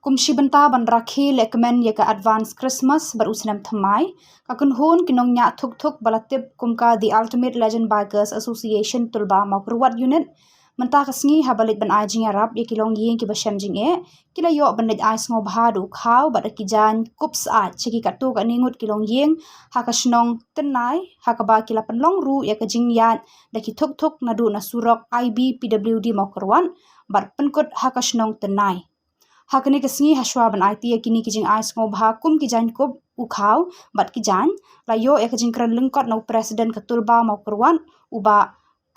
Kumshi benta ban rakhi lekmen ye ka advance Christmas berusnam thamai kakun hon kinong nya thuk thuk balatip kumka the Ultimate Legend Bikers Association tulba makruwat unit menta kasngi habalit ban ajing arab ye kilong yeng ki basam jing e kila yo ban net ais ngo bhadu khaw bad kijan kups a cheki katu ka ningut kilong yeng hakasnong tenai hakaba kila penlong ru ye ka jing yan daki thuk thuk nadu nasurok IBPWD makruwan bad penkut hakasnong tenai hakani kasngi haswa ban IT kini kijing ais ngo bha kum kijan kub ukhaw bat kijan layo ek kijing kran lengkot no president katulba makurwan uba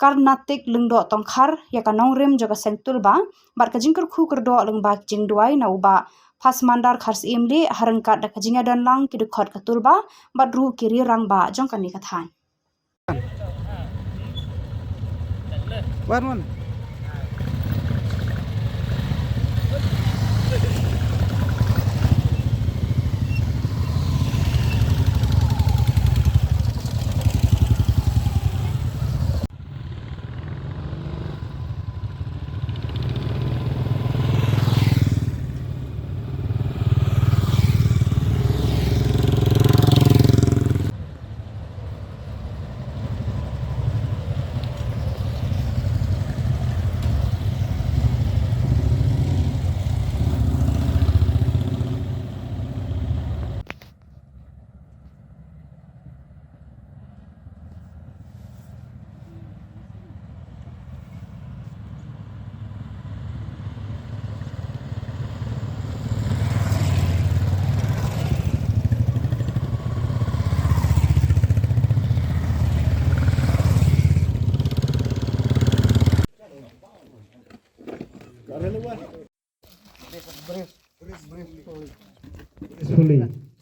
Karnatik lengdo tongkhar ya kanong rim joga sentulba bat kijing kur kurdo lengba kijing duai na uba pas mandar khars imli harangkat da kijing dan lang kidukot katulba bat ru kiri rangba jong kani kathan One.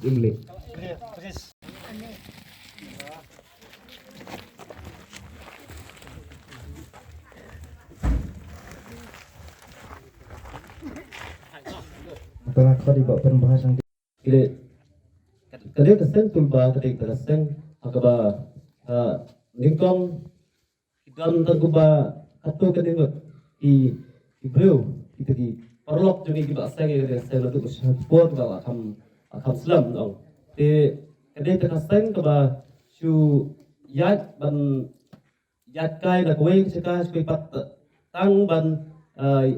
Brief. Para kau di bawah pembahasan ini, kadang keseng tulba, kadang keseng agak ningkong dan terguba atau kadang di beliau itu di perlok jadi kita sengi dari sen untuk support bawa akan selam dong. Di kadang keseng keba su yat ban yat kai dah kue sekarang supaya pat tang ban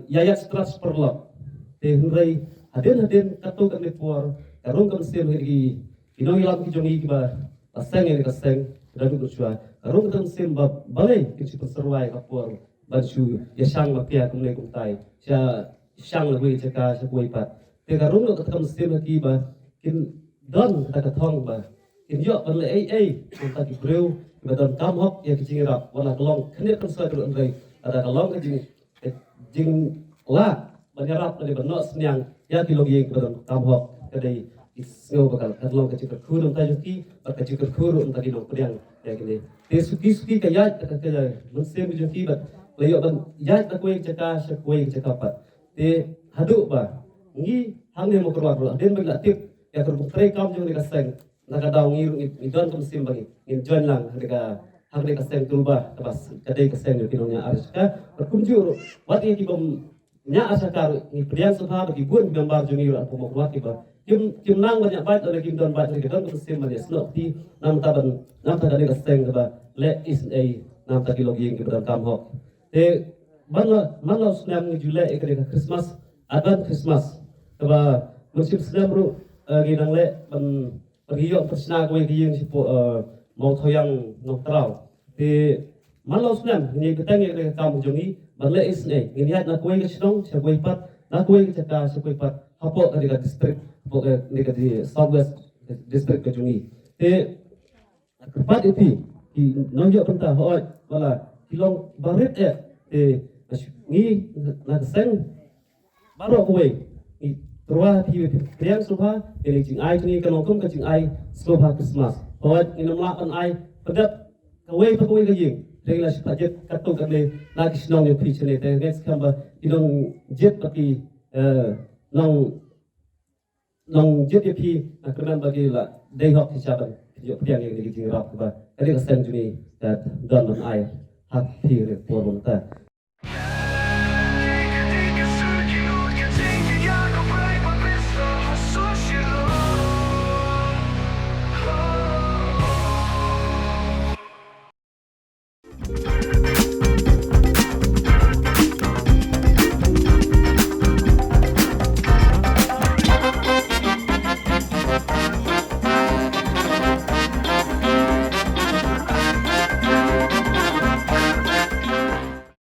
yayat stras perlok. Di hari hadir katu kan lepuar karung kan sel lagi kinong ilang kijongi kiba aseng yang kaseng dan itu cua karung kan sel balai kecil terserwai kapuar baju yasang mapia kumne kumtai sia sang lebih ceka sebuah pat te karung kan sel lagi ba kin don kata thong ba kin yo balai kita di breu kiba don kam hok ya kecil rap wala kelong kene kan sel terus andai ada kelong jing la menyerap dari benok senyang ya kilogi kebetulan tamhok kadai isngo bakal kadlong kecil kurun tajuki kecil kurun tadi dong pedang ya gini te suki kaya kaya musim juki bat layo ban ya ta kue ceka sekue ceka pat te hadu ba ngi hangne mo keluar den bagi tip ya kerbu tre kam jong deka seng naga daw ngi idon kom sim bagi in join lang deka hang deka seng tulba tabas kadai kaseng yo kinonya ariska berkunjur wat ye kibom nya asakar ni priyan sabha bagi bun gambar jungi ran pomok wati ba kim nang banyak baik oleh kim don baik oleh don sim manis no ti nam taban nam ta dali kaseng ba le is a nam ta kilogi ngi ban kam hok te manlo snam ngi jule e kare Christmas adan Christmas ba musim snam ru gi nang le ban bagi yo persna ko gi yang sipo mau thoyang no trau te manlo snam ni ketang ngi kam jungi Bangla is ni lihat nak kuih kesenong sebuah pat nak kuih kecaka sebuah pat hapo dari distrik hapo dari Southwest district kejungi te kepat itu di nonjok pentah hoy wala kilong barit te ni nak seng baru kuih ni terwah di kriang subha ini jing ai ni kalau kum ke jing ai subha Christmas hoy ini melakukan ai pedat kuih kejing Regla sepajet katung kami lagi senang yang pitch ni. Tapi sekarang idong jet tapi nong jet yang pi kemudian bagi lah day hop siapa yang piang yang digigit rap ba. Kali kesan juni dan don on air hak pi report bonta.